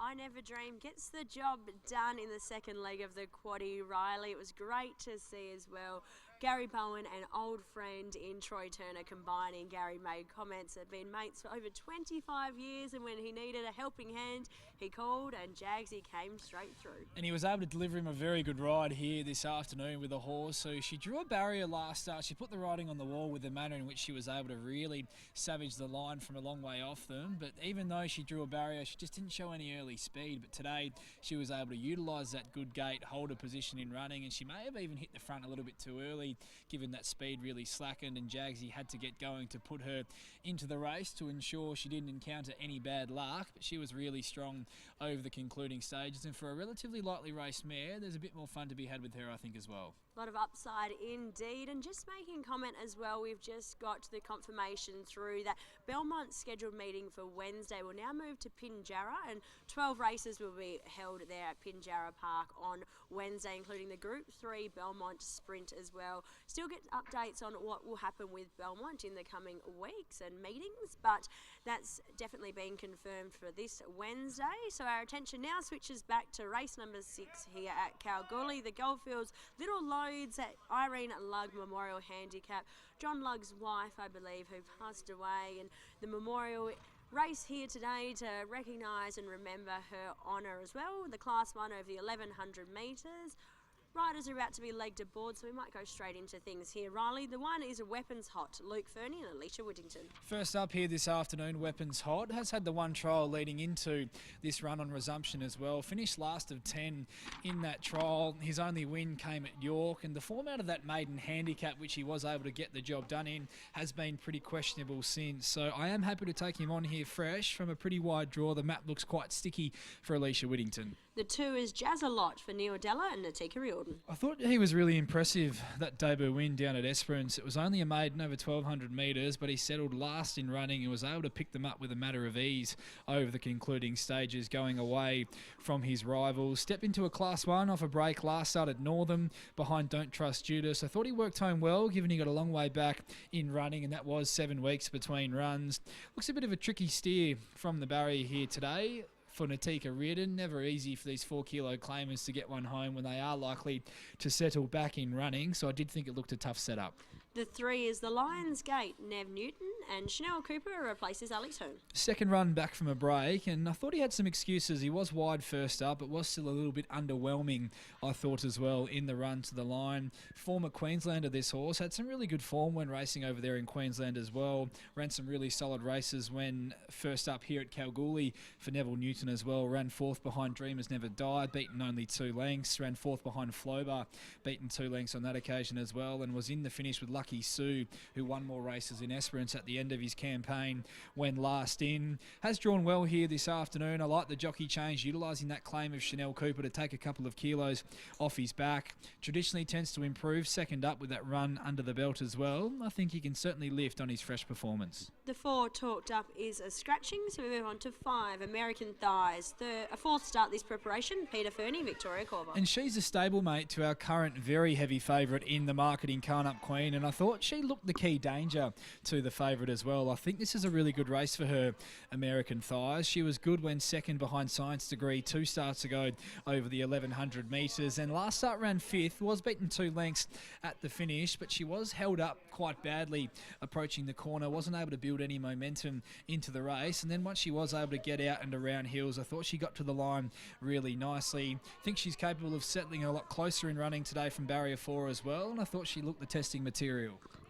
I Never Dream gets the job done in the second leg of the quaddie, Riley. It was great to see as well. Gary Bowen and old friend in Troy Turner combining. Gary made comments that had been mates for over 25 years, and when he needed a helping hand, he called and Jagsy came straight through. And he was able to deliver him a very good ride here this afternoon with the horse. So she drew a barrier last start. She put the riding on the wall with the manner in which she was able to really savage the line from a long way off them. But even though she drew a barrier, she just didn't show any early speed. But today she was able to utilise that good gate, hold a position in running, and she may have even hit the front a little bit too early, given that speed really slackened, and Jagsy had to get going to put her into the race to ensure she didn't encounter any bad luck. But she was really strong over the concluding stages, and for a relatively lightly raced mare, there's a bit more fun to be had with her, I think, as well. A lot of upside indeed, and just making comment as well, we've just got the confirmation through that Belmont's scheduled meeting for Wednesday will now move to Pinjarra, and 12 races will be held there at Pinjarra Park on Wednesday, including the Group 3 Belmont Sprint as well. Still get updates on what will happen with Belmont in the coming weeks and meetings, but that's definitely been confirmed for this Wednesday. So our attention now switches back to race number 6 here at Kalgoorlie, the Goldfields Little Loads at Irene Lugg Memorial Handicap. John Lugg's wife, I believe, who passed away, and the memorial race here today to recognise and remember her honour as well. The Class 1 over the 1100 metres. Riders are about to be legged aboard, so we might go straight into things here. Riley, the one is a Weapons Hot, Luke Fernie and Alicia Whittington. First up here this afternoon, Weapons Hot has had the one trial leading into this run on resumption as well. Finished last of 10 in that trial. His only win came at York, and the form out of that maiden handicap, which he was able to get the job done in, has been pretty questionable since. So I am happy to take him on here fresh from a pretty wide draw. The map looks quite sticky for Alicia Whittington. The 2 is Jazz-A-Lot for Neil Della and Natika Riordan. I thought he was really impressive, that debut win down at Esperance. It was only a maiden over 1,200 metres, but he settled last in running and was able to pick them up with a matter of ease over the concluding stages, going away from his rivals. Stepped into a Class 1 off a break last start at Northam behind Don't Trust Judas. I thought he worked home well, given he got a long way back in running, and that was 7 weeks between runs. Looks a bit of a tricky steer from the barrier here today for Natika Riordan. Never easy for these 4 kilo claimers to get one home when they are likely to settle back in running, so I did think it looked a tough setup. The 3 is the Lions Gate, Nev Newton, and Chanel Cooper replaces Alex Hearn. Second run back from a break, and I thought he had some excuses. He was wide first up, but was still a little bit underwhelming, I thought, as well, in the run to the line. Former Queenslander, this horse, had some really good form when racing over there in Queensland as well. Ran some really solid races when first up here at Kalgoorlie for Neville Newton as well. Ran 4th behind Dreamers Never Die, beaten only 2 lengths. Ran 4th behind Flobar, beaten 2 lengths on that occasion as well, and was in the finish with Lucky Sue, who won more races in Esperance at the end of his campaign when last in. Has drawn well here this afternoon. I like the jockey change, utilising that claim of Chanel Cooper to take a couple of kilos off his back. Traditionally tends to improve second up with that run under the belt as well. I think he can certainly lift on his fresh performance. The 4 talked up is a scratching, so we move on to 5, American Thighs. A 4th start this preparation, Peter Fernie, Victoria Corber. And she's a stablemate to our current very heavy favourite in the market in Karnup Queen, and I thought she looked the key danger to the favourite as well. I think this is a really good race for her, American Thighs. She was good when second behind Science Degree 2 starts ago over the 1100 metres, and last start ran 5th, was beaten 2 lengths at the finish, but she was held up quite badly approaching the corner, wasn't able to build any momentum into the race, and then once she was able to get out and around hills, I thought she got to the line really nicely. I think she's capable of settling a lot closer in running today from barrier 4 as well, and I thought she looked the testing material.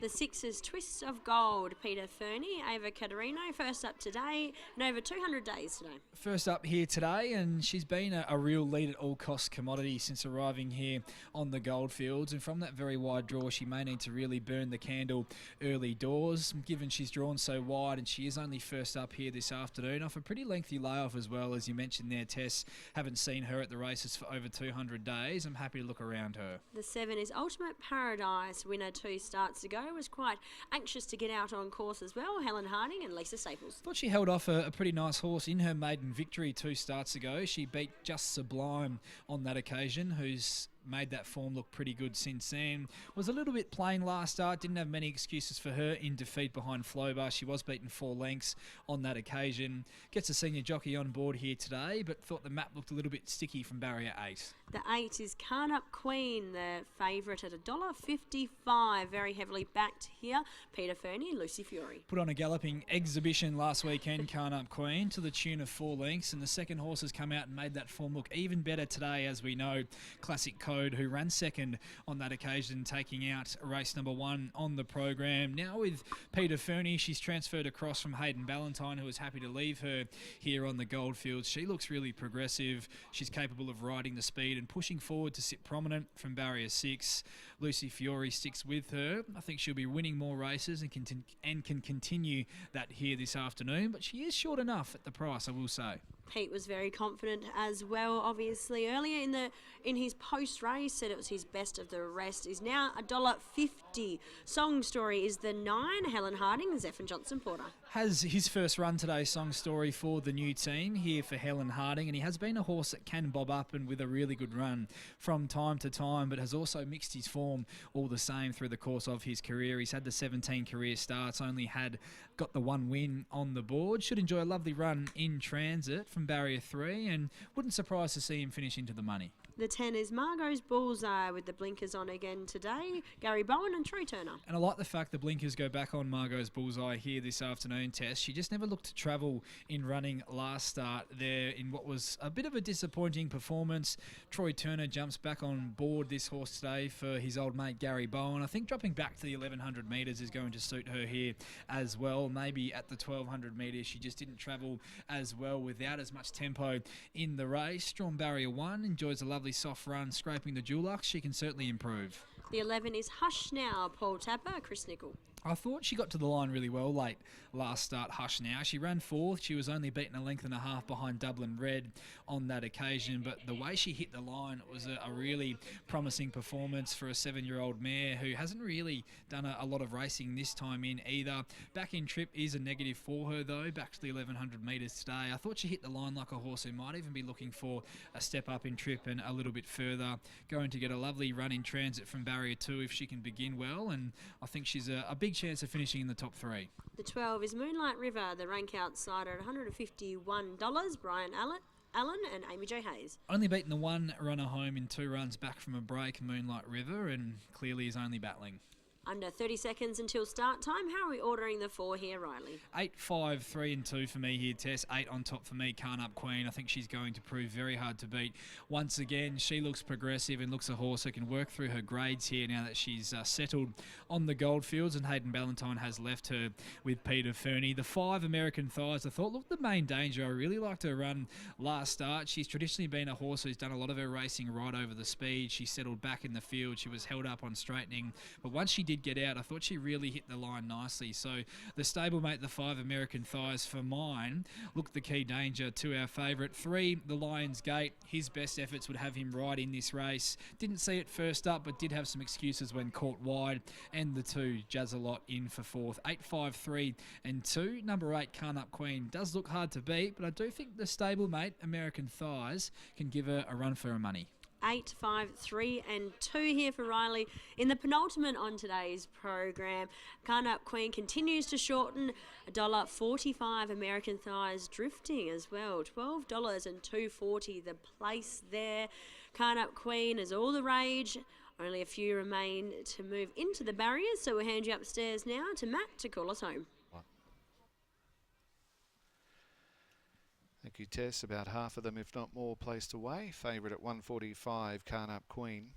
The 6 is Twists of Gold, Peter Fernie, Ava Caterino, first up today, and over 200 days today. First up here today, and she's been a real lead at all cost commodity since arriving here on the Goldfields, and from that very wide draw she may need to really burn the candle early doors, given she's drawn so wide, and she is only first up here this afternoon off a pretty lengthy layoff as well. As you mentioned there, Tess, haven't seen her at the races for over 200 days. I'm happy to look around her. The 7 is Ultimate Paradise, winner 2 starts ago, was quite anxious to get out on course as well, Helen Harding and Lisa Staples. Thought she held off a pretty nice horse in her maiden victory 2 starts ago. She beat Just Sublime on that occasion, who's made that form look pretty good since then. Was a little bit plain last start, didn't have many excuses for her in defeat behind Flobar. She was beaten 4 lengths on that occasion. Gets a senior jockey on board here today, but thought the map looked a little bit sticky from barrier 8. The 8 is Karnup Queen, the favourite at $1.55. Very heavily backed here. Peter Fernie, Lucy Fury. Put on a galloping exhibition last weekend, Karnup Queen, to the tune of 4 lengths, and the second horse has come out and made that form look even better today, as we know. Classic Code, who ran second on that occasion, taking out race number 1 on the program. Now with Peter Fernie, she's transferred across from Hayden Ballantyne, who was happy to leave her here on the Goldfields. She looks really progressive. She's capable of riding the speed and pushing forward to sit prominent from barrier 6. Lucy Fury sticks with her. I think she'll be winning more races and can continue that here this afternoon, but she is short enough at the price, I will say. Pete was very confident as well, obviously. Earlier in his post-race, said it was his best of the rest. Is now $1.50. Song Story is the 9. Helen Harding, Zephyr Johnson Porter. Has his first run today, Song Story, for the new team here for Helen Harding, and he has been a horse that can bob up and with a really good run from time to time, but has also mixed his form all the same through the course of his career. He's had the 17 career starts, only got the 1 win on the board. Should enjoy a lovely run in transit from barrier 3, and wouldn't surprise to see him finish into the money. The 10 is Margot's Bullseye with the blinkers on again today. Gary Bowen and Troy Turner. And I like the fact the blinkers go back on Margot's Bullseye here this afternoon, Tess. She just never looked to travel in running last start there in what was a bit of a disappointing performance. Troy Turner jumps back on board this horse today for his old mate Gary Bowen. I think dropping back to the 1100 metres is going to suit her here as well. Maybe at the 1200 metres she just didn't travel as well without as much tempo in the race. Drawn barrier 1, enjoys a lovely soft run, scraping the Dulux. She can certainly improve. The 11 is Hush Now, Paul Tapper, Chris Nickel. I thought she got to the line really well late last start, Hush Now. She ran 4th. She was only beaten 1.5 lengths behind Dublin Red on that occasion, but the way she hit the line was a really promising performance for a 7-year-old mare who hasn't really done a lot of racing this time in either. Back in trip is a negative for her though, back to the 1100 metres today. I thought she hit the line like a horse who might even be looking for a step up in trip and a little bit further. Going to get a lovely run in transit from barrier 2 if she can begin well, and I think she's a big chance of finishing in the top 3. The 12 is Moonlight River, the rank outsider at $151. Brian Allen and Amy J. Hayes. Only beaten the 1 runner home in 2 runs back from a break, Moonlight River, and clearly is only battling. Under 30 seconds until start time. How are we ordering the 4 here, Riley? 8, 5, 3 and 2 for me here, Tess. 8 on top for me, Karnup Queen. I think she's going to prove very hard to beat. Once again, she looks progressive and looks a horse who can work through her grades here now that she's settled on the Goldfields, and Hayden Ballantyne has left her with Peter Fernie. The 5 American Thighs, I thought, looked the main danger. I really liked her run last start. She's traditionally been a horse who's done a lot of her racing right over the speed. She settled back in the field. She was held up on straightening, but once she did get out, I thought she really hit the line nicely. So the stablemate, the 5 American Thighs, for mine, looked the key danger to our favourite. 3, the Lion's Gate. His best efforts would have him right in this race. Didn't see it first up, but did have some excuses when caught wide. And the 2, Jazzalot, in for 4th. 8, 5, 3 and 2. Number 8, Karnup Queen, does look hard to beat, but I do think the stablemate, American Thighs, can give her a run for her money. 8, 5, 3 and 2 here for Riley. In the penultimate on today's program, Karnup Queen continues to shorten. $1.45 American Thighs drifting as well. $12 and $2.40 the place there. Karnup Queen is all the rage. Only a few remain to move into the barriers, so we'll hand you upstairs now to Matt to call us home. Thank you, Tess. About half of them, if not more, placed away. Favourite at $1.45, Karnup Queen.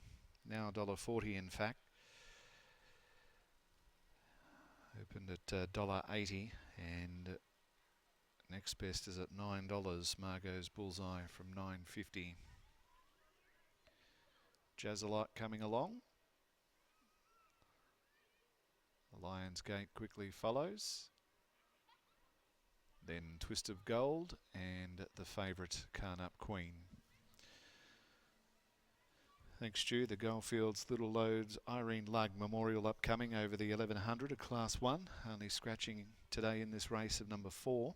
Now $1.40, in fact. Opened at $1.80, and next best is at $9. Margot's Bullseye from $9.50. Jazzalot coming along. The Lion's Gate quickly follows. Then Twist of Gold and the favourite Karnup Queen. Thanks, Stu. The Goldfields Little Loads Irene Lugg Memorial upcoming over the 1100 at Class 1. Only scratching today in this race of number 4.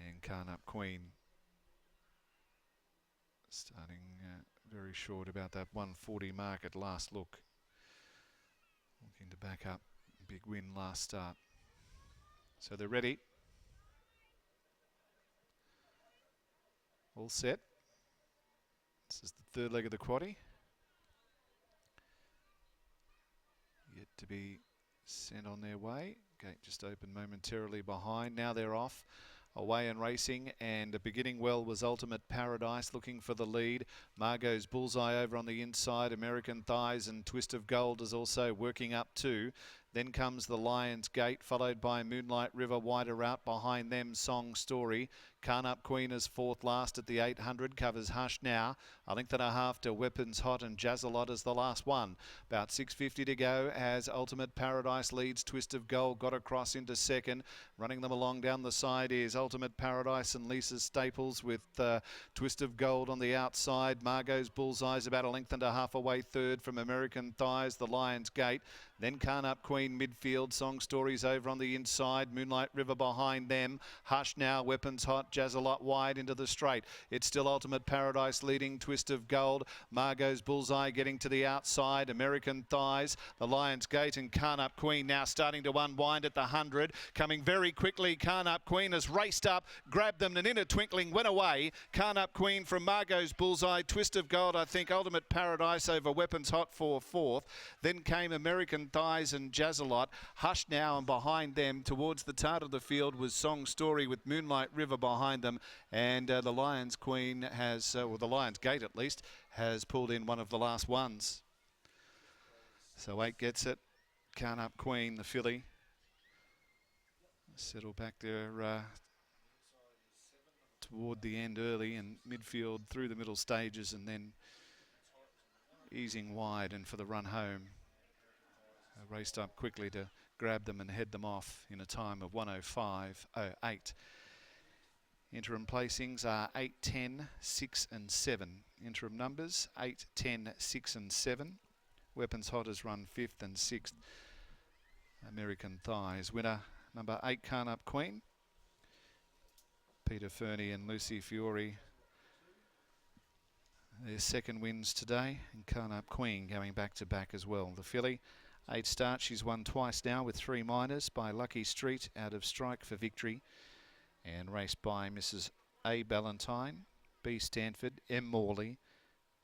And Karnup Queen starting very short about that 140 mark at last look. Looking to back up. Big win last start. So they're ready. All set. This is the third leg of the quaddie. Yet to be sent on their way. Gate just opened momentarily behind. Now they're off. Away and racing, and beginning well was Ultimate Paradise, looking for the lead. Margot's Bullseye over on the inside. American Thighs and Twist of Gold is also working up too. Then comes the Lion's Gate, followed by Moonlight River, wider out behind them, Song Story. Karnup Queen is fourth last at the 800, covers Hush Now. A length and a half to Weapons Hot, and Jazzalot is the last one. About 6:50 to go as Ultimate Paradise leads. Twist of Gold got across into second. Running them along down the side is Ultimate Paradise and Lisa Staples, with Twist of Gold on the outside. Margot's Bullseye's about a length and a half away third from American Thighs, the Lion's Gate. Then Karnup Queen midfield, Song Stories over on the inside, Moonlight River behind them. Hush Now, Weapons Hot, Jazzalot wide into the straight. It's still Ultimate Paradise leading, Twist of Gold. Margot's Bullseye getting to the outside, American Thighs, the Lion's Gate, and Karnup Queen now starting to unwind at the 100. Coming very quickly, Karnup Queen has raced up, grabbed them, and in a twinkling went away. Karnup Queen from Margot's Bullseye, Twist of Gold, I think Ultimate Paradise over Weapons Hot for fourth. Then came American Thighs and Jazzalot. Hush Now, and behind them towards the start of the field was Song Story with Moonlight River behind them, and the Lion's Queen has, or the Lion's Gate at least, has pulled in one of the last ones. So 8 gets it. Karnup Queen, the filly, settle back there toward the end early, and midfield through the middle stages, and then easing wide and for the run home. Raced up quickly to grab them and head them off in a time of 1:05.08. Interim placings are 8, 10, 6 and 7. Interim numbers 8, 10, 6 and 7. Weapons Hot has run 5th and 6th. American Thighs. Winner number 8, Karnup Queen. Peter Fernie and Lucy Fiore, their second wins today, and Karnup Queen going back to back as well. The filly, 8 starts, she's won twice now with 3 minors by Lucky Street out of Strike for Victory, and raced by Mrs. A. Ballantyne, B. Stanford, M. Morley,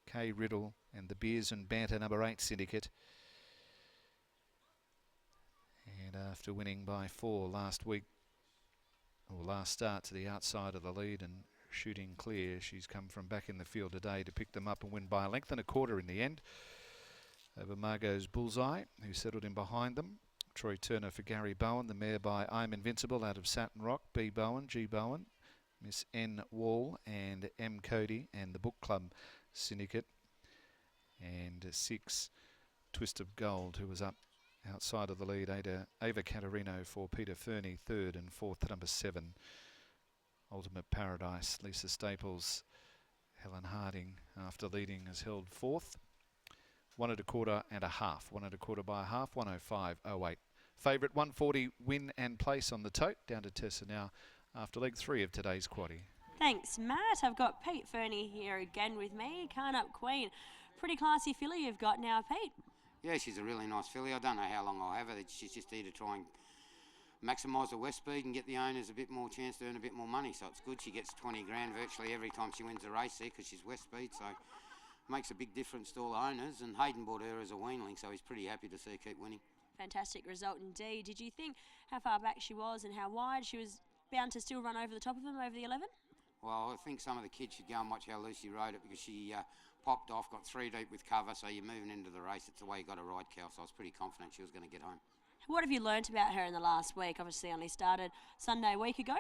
K. Riddle, and the Beers and Banter number 8 Syndicate. And after winning by 4 last week, or last start, to the outside of the lead and shooting clear, she's come from back in the field today to pick them up and win by a length and a quarter in the end over Margot's Bullseye, who settled in behind them. Troy Turner for Gary Bowen, the mare by I'm Invincible out of Satin Rock, B. Bowen, G. Bowen, Miss N. Wall and M. Cody, and the Book Club Syndicate. And 6, Twist of Gold, who was up outside of the lead. Ava Caterino for Peter Fernie, 3rd, and 4th, number 7. Ultimate Paradise, Lisa Staples, Helen Harding, after leading, has held 4th. 1 1/4 and a half. 1 1/4 by a half. 1:05.08. Favourite 140 win and place on the tote. Down to Tessa now after leg 3 of today's quaddie. Thanks, Matt. I've got Pete Fernie here again with me. Karnup Queen. Pretty classy filly you've got now, Pete. Yeah, she's a really nice filly. I don't know how long I'll have her. She's just here to try and maximise the west speed and get the owners a bit more chance to earn a bit more money. So it's good. She gets 20 grand virtually every time she wins a race there because she's west speed. So makes a big difference to all the owners. And Hayden bought her as a weanling, so he's pretty happy to see her keep winning. Fantastic result indeed. Did you think how far back she was and how wide she was bound to still run over the top of them over the 11? Well, I think some of the kids should go and watch how Lucy rode it, because she popped off, got 3 deep with cover, so you're moving into the race. It's the way you got to ride, Cal, so I was pretty confident she was going to get home. What have you learnt about her in the last week? Obviously only started Sunday a week ago.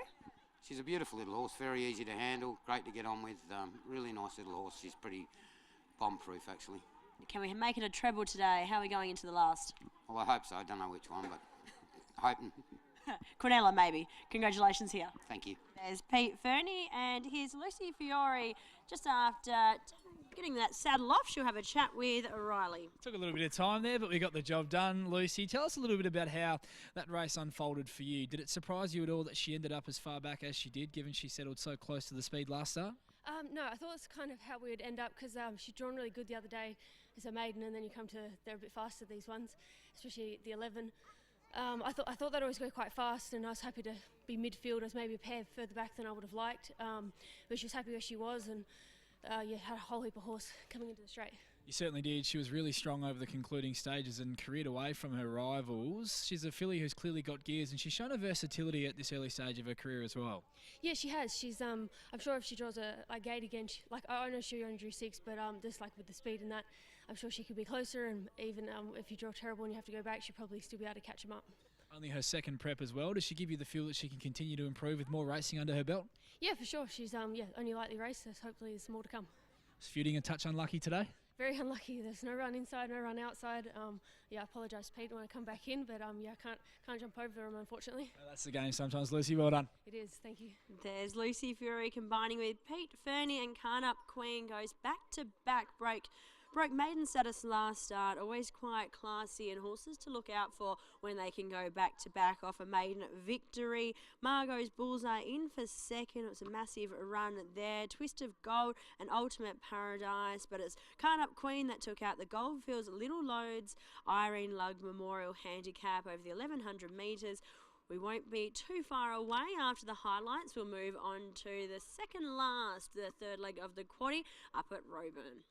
She's a beautiful little horse, very easy to handle, great to get on with, really nice little horse. She's pretty bomb-proof, actually. Can we make it a treble today? How are we going into the last? Well, I hope so. I don't know which one, but hoping. Quinella, maybe. Congratulations here. Thank you. There's Pete Fernie, and here's Lucy Fiore. Just after getting that saddle off, she'll have a chat with Riley. Took a little bit of time there, but we got the job done. Lucy, tell us a little bit about how that race unfolded for you. Did it surprise you at all that she ended up as far back as she did, given she settled so close to the speed last start? No, I thought it's kind of how we would end up because she'd drawn really good the other day as a maiden, and then you come to they're a bit faster, these ones, especially the 11. I thought they'd always go quite fast, and I was happy to be midfield as maybe a pair further back than I would have liked. But she was happy where she was, and had a whole heap of horse coming into the straight. You certainly did. She was really strong over the concluding stages and careered away from her rivals. She's a filly who's clearly got gears, and she's shown a versatility at this early stage of her career as well. Yeah, she has. She's I'm sure if she draws a gate again, I know she only drew 6, but just like with the speed and that, I'm sure she could be closer. And even if you draw terrible and you have to go back, she'll probably still be able to catch them up. Only her second prep as well. Does she give you the feel that she can continue to improve with more racing under her belt? Yeah, for sure. She's only lightly raced, so hopefully there's more to come. Is feuding a touch unlucky today? Very unlucky. There's no run inside, no run outside. I apologise, Pete, when I come back in, but I can't jump over them, unfortunately. Well, that's the game sometimes, Lucy. Well done. It is. Thank you. There's Lucy Fury combining with Pete Fernie, and Karnup Queen goes back-to-back broke maiden status last start. Always quite classy, and horses to look out for when they can go back-to-back off a maiden victory. Margot's Bullseye in for second. It was a massive run there. Twist of Gold and Ultimate Paradise, but it's Karnup Queen that took out the Goldfields Little Loads Irene Lugg Memorial Handicap over the 1100 metres. We won't be too far away. After the highlights, we'll move on to the second last, the third leg of the quaddie up at Roebourne.